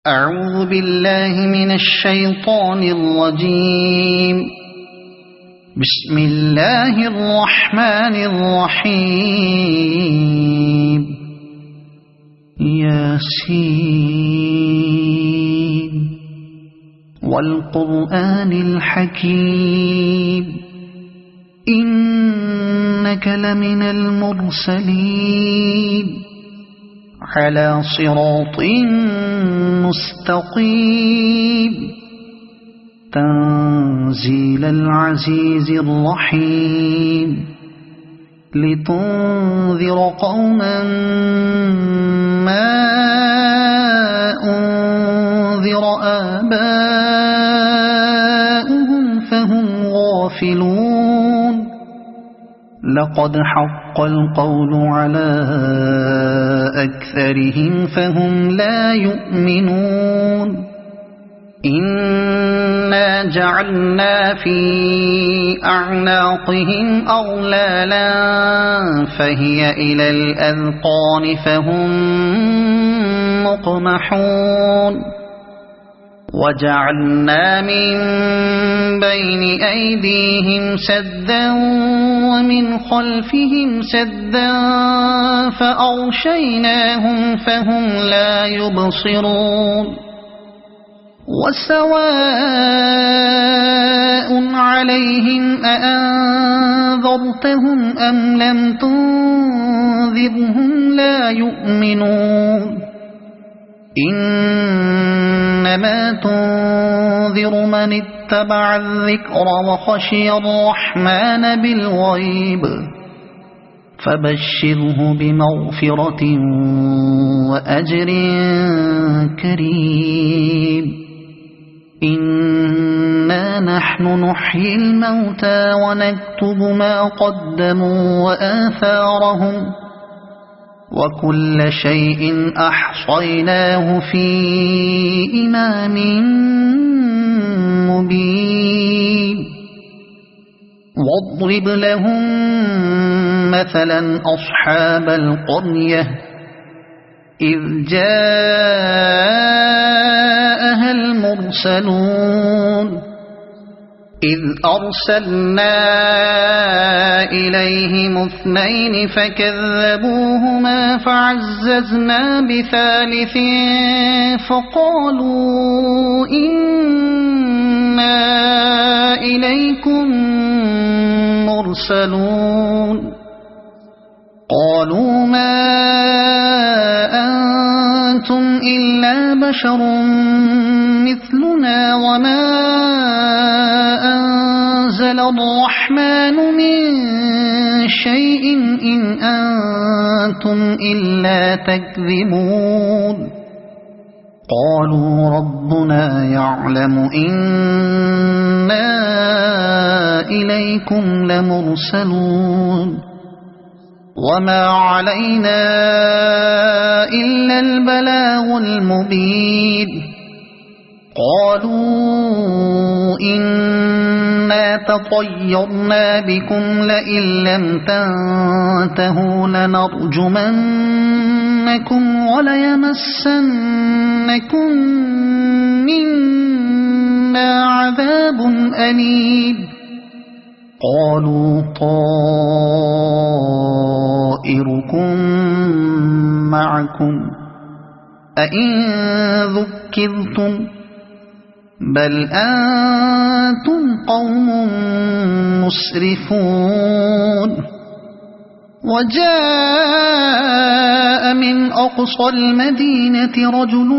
أعوذ بالله من الشيطان الرجيم. بسم الله الرحمن الرحيم. ياسين والقرآن الحكيم إنك لمن المرسلين على صراط مستقيم تنزيل العزيز الرحيم لتنذر قوما ما أنذر آباؤهم فهم غافلون. لقد حق القول على أكثرهم فهم لا يؤمنون. إنا جعلنا في أعناقهم أغلالا فهي إلى الأذقان فهم مقمحون. وجعلنا من بين أيديهم سدا ومن خلفهم سدا فأغشيناهم فهم لا يبصرون. وسواء عليهم أأنذرتهم أم لم تنذرهم لا يؤمنون. إنما تنذر من اتبع الذكر وخشي الرحمن بالغيب فبشره بمغفرة وأجر كريم. إنا نحن نحيي الموتى ونكتب ما قدموا وآثارهم وكل شيء أحصيناه في إمام مبين. واضرب لهم مثلا أصحاب القرية إذ جاءها المرسلون إذ أرسلنا إليهم اثنين فكذبوهما فعززنا بثالث فقالوا إنا إليكم مرسلون. قالوا ما أنتم إلا بشر مثلنا وما أنزل الرحمن من شيء إن أنتم إلا تكذبون. قالوا ربنا يعلم إنا إليكم لمرسلون وما علينا إلا البلاغ المبين. قالوا إنا تطيرنا بكم لئن لم تنتهوا لنرجمنكم وليمسنكم منا عذاب أليم. قالوا طائركم معكم أئن ذكرتم بل أنتم قوم مسرفون. وجاء من أقصى المدينة رجل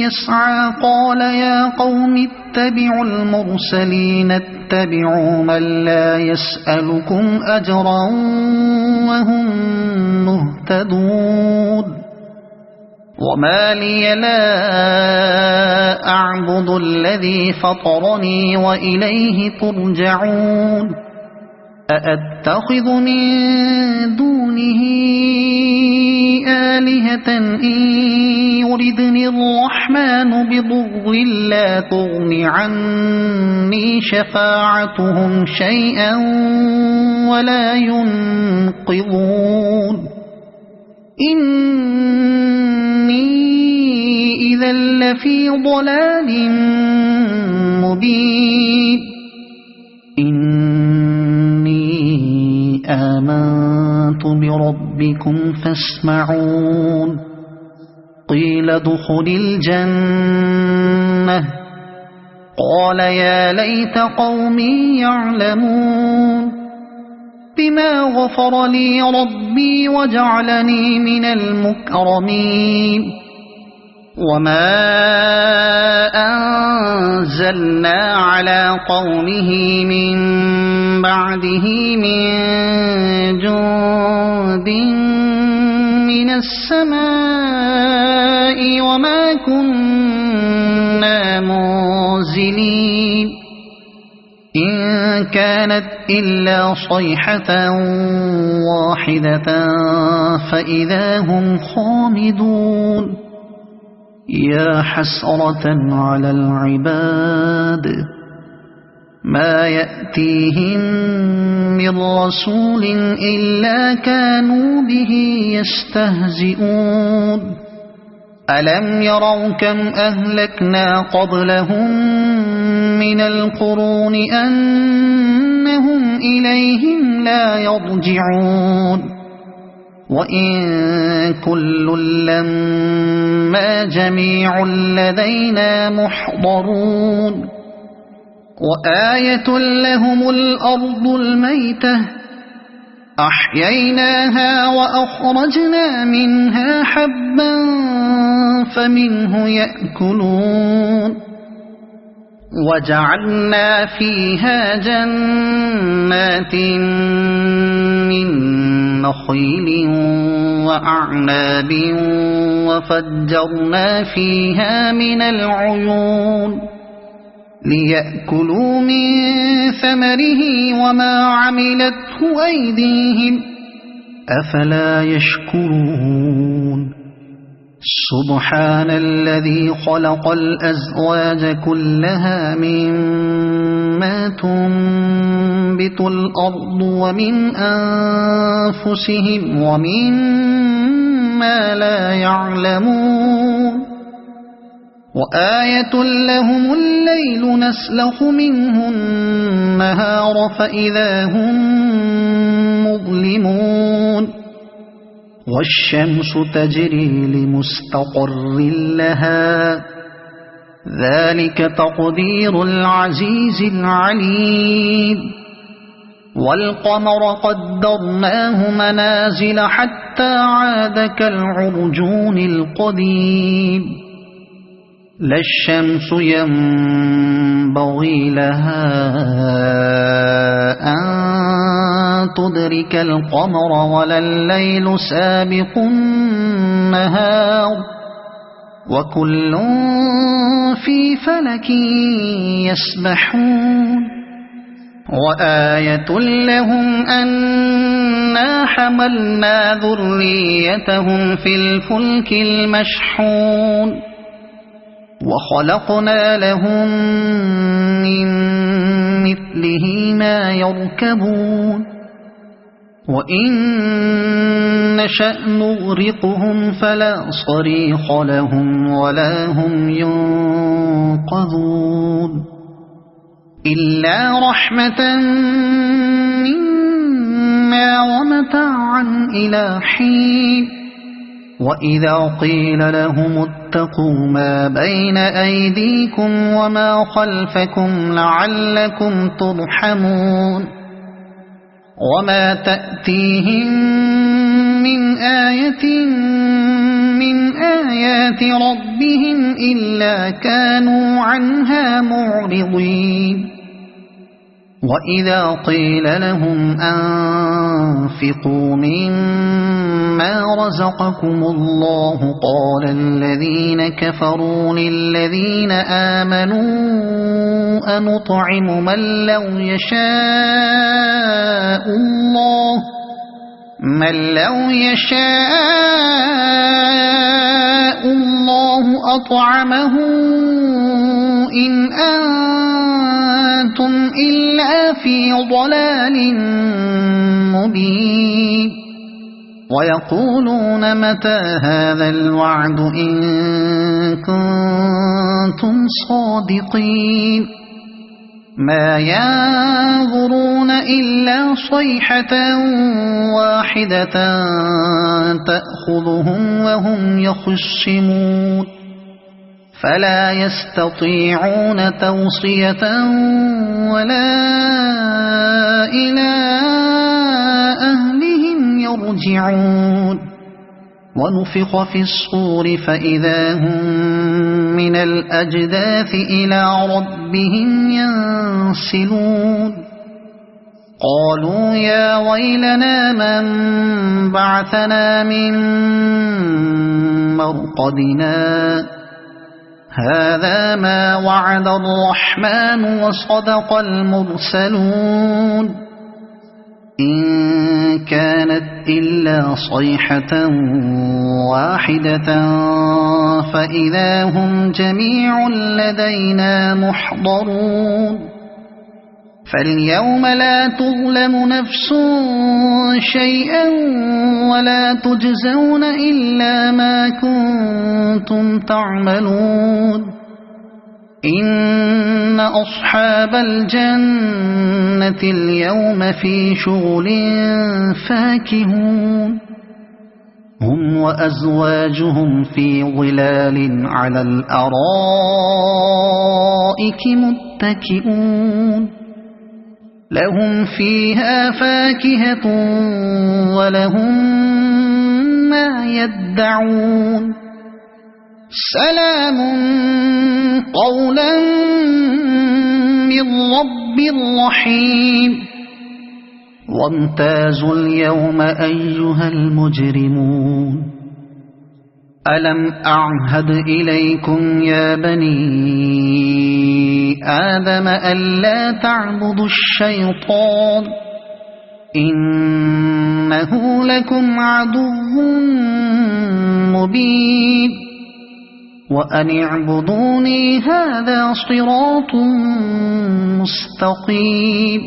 يسعى قال يا قوم اتبعوا المرسلين اتبعوا من لا يسألكم أجرا وهم مهتدون. وما لي لا أعبد الذي فطرني وإليه ترجعون. أأتخذ من دونه آلهة إن يردني الرحمن بضر لا تغن عني شفاعتهم شيئا ولا ينقذون. إني إذا لفي ضلال مبين إني آمنت بربكم فاسمعون قيل ادخل الجنة قال يا ليت قومي يعلمون بما غفر لي ربي وجعلني من المكرمين وما أنزلنا على قومه من بعده من جند من السماء وما كنا منزلين إن كانت إلا صيحة واحدة فإذا هم خامدون يا حسرة على العباد ما يأتيهم من رسول إلا كانوا به يستهزئون ألم يروا كم أهلكنا قبلهم من القرون أنهم إليهم لا يرجعون وإن كل لما جميع لدينا محضرون وآية لهم الأرض الميتة أحييناها وأخرجنا منها حبا فمنه يأكلون وجعلنا فيها جنات من نخيل وأعناب وفجرنا فيها من العيون ليأكلوا من ثمره وما عملته أيديهم أفلا يشكرون سبحان الذي خلق الأزواج كلها مما تنبت الأرض ومن أنفسهم ومما لا يعلمون وآية لهم الليل نسلخ منه النهار فإذا هم مظلمون والشمس تجري لمستقر لها ذلك تقدير العزيز العليم والقمر قدرناه منازل حتى عاد كالعرجون القديم لا الشمس ينبغي لها أن تدرك القمر ولا الليل سابق النهار وكل في فلك يسبحون وآية لهم أنا حملنا ذريتهم في الفلك المشحون وخلقنا لهم من مثله ما يركبون وإن نشأ نغرقهم فلا صريخ لهم ولا هم ينقذون إلا رحمة منا ومتاعا إلى حين وإذا قيل لهم اتقوا ما بين أيديكم وما خلفكم لعلكم ترحمون وما تأتيهم من آية من آيات ربهم إلا كانوا عنها معرضين وإذا قيل لهم أنفقوا مما رزقكم الله قال الذين كفروا للذين آمنوا أنطعم من لو يشاء الله أطعمه إن أنتم إلا في ضلال مبين ويقولون متى هذا الوعد إن كنتم صادقين ما ينظرون إلا صيحة واحدة تأخذهم وهم يخصمون فلا يستطيعون توصية ولا إلى أهلهم يرجعون ونفخ في الصور فإذا هم من الأجداث إلى ربهم ينسلون قالوا يا ويلنا من بعثنا من مرقدنا هذا ما وعد الرحمن وصدق المرسلون إن كانت إلا صيحة واحدة فإذا هم جميع لدينا محضرون فاليوم لا تظلم نفس شيئا ولا تجزون إلا ما كنتم تعملون إن أصحاب الجنة اليوم في شغل فاكهون هم وأزواجهم في ظلال على الأرائك متكئون لهم فيها فاكهة ولهم ما يدعون سلام قولا من رب رحيم وامتازوا اليوم أيها المجرمون ألم أعهد إليكم يا بني آدم ألا تعبدوا الشيطان إنه لكم عدو مبين وأن اعبدوني هذا صراط مستقيم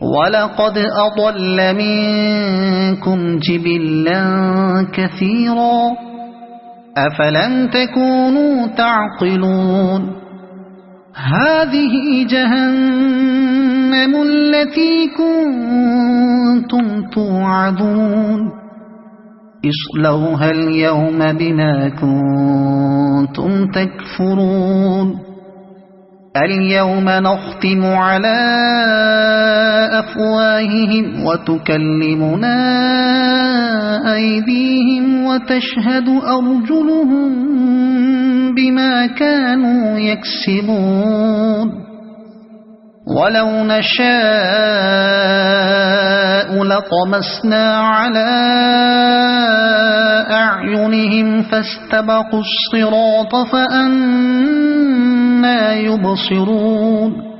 ولقد أضل منكم جبلا كثيرا أفلم تكونوا تعقلون هذه جهنم التي كنتم توعدون اصلوها اليوم بما كنتم تكفرون اليوم نختم على أفواههم وتكلمنا أيديهم وتشهد أرجلهم بما كانوا يكسبون ولو نشاء لطمسنا على أعينهم فاستبقوا الصراط فأنى يبصرون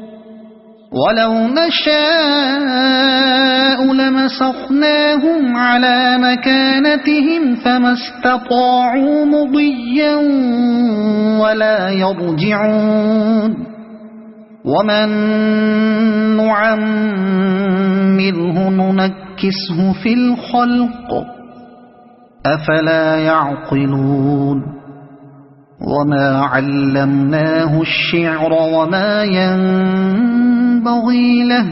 ولو نشاء لمسخناهم على مكانتهم فما استطاعوا مضيا ولا يرجعون ومن نعمره ننكسه في الخلق أفلا يعقلون وما علمناه الشعر وما ينبغي له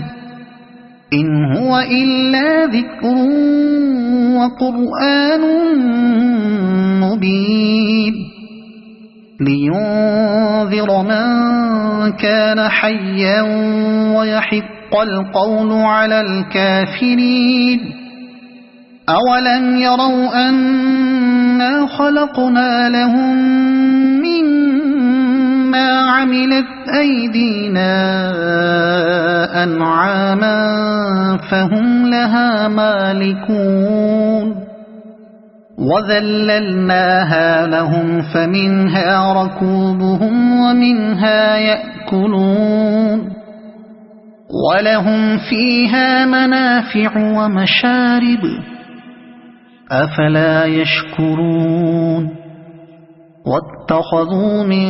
إن هو إلا ذكر وقرآن مبين لينذر من كان حيا ويحق القول على الكافرين أولم يروا أنا خلقنا لهم مما عملت أيدينا أنعاما فهم لها مالكون وذللناها لهم فمنها ركوبهم ومنها يأكلون ولهم فيها منافع ومشارب أفلا يشكرون واتخذوا من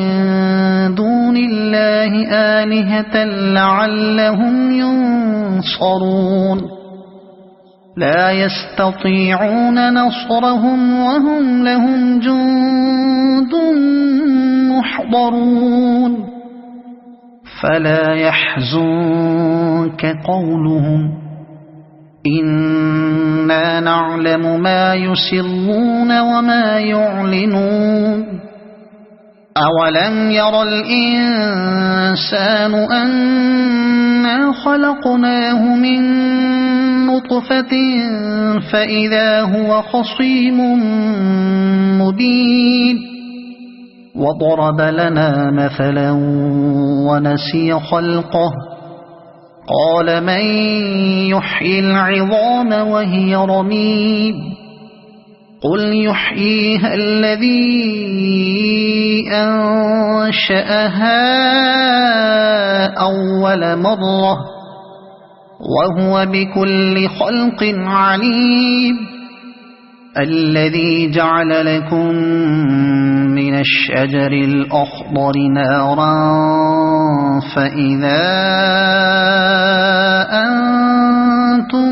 دون الله آلهة لعلهم ينصرون لا يستطيعون نصرهم وهم لهم جند محضرون فلا يحزنك قولهم إنا نعلم ما يسرون وما يعلنون أولم ير الإنسان أنا خلقناه من نطفة فإذا هو خصيم مبين وضرب لنا مثلا ونسي خلقه قال من يحيي العظام وهي رميم قل يحييها الذي أنشأها أول مرة وهو بكل خلق عليم الذي جعل لكم من الشجر الأخضر نارا فإذا أنتم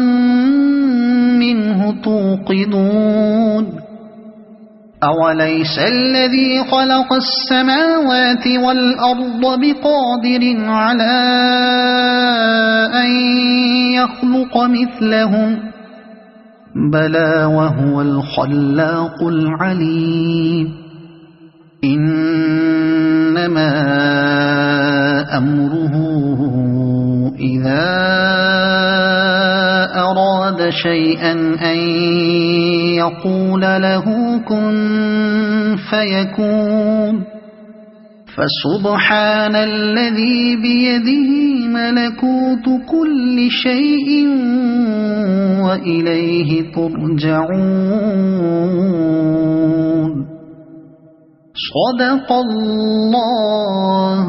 منه توقدون أوليس الذي خلق السماوات والأرض بقادر على أن يخلق مثلهم بلى وهو الخلاق العليم إنما أمره إذا أراد شيئا أن يقول له كن فيكون فسبحان الذي بيده ملكوت كل شيء وإليه ترجعون صدق الله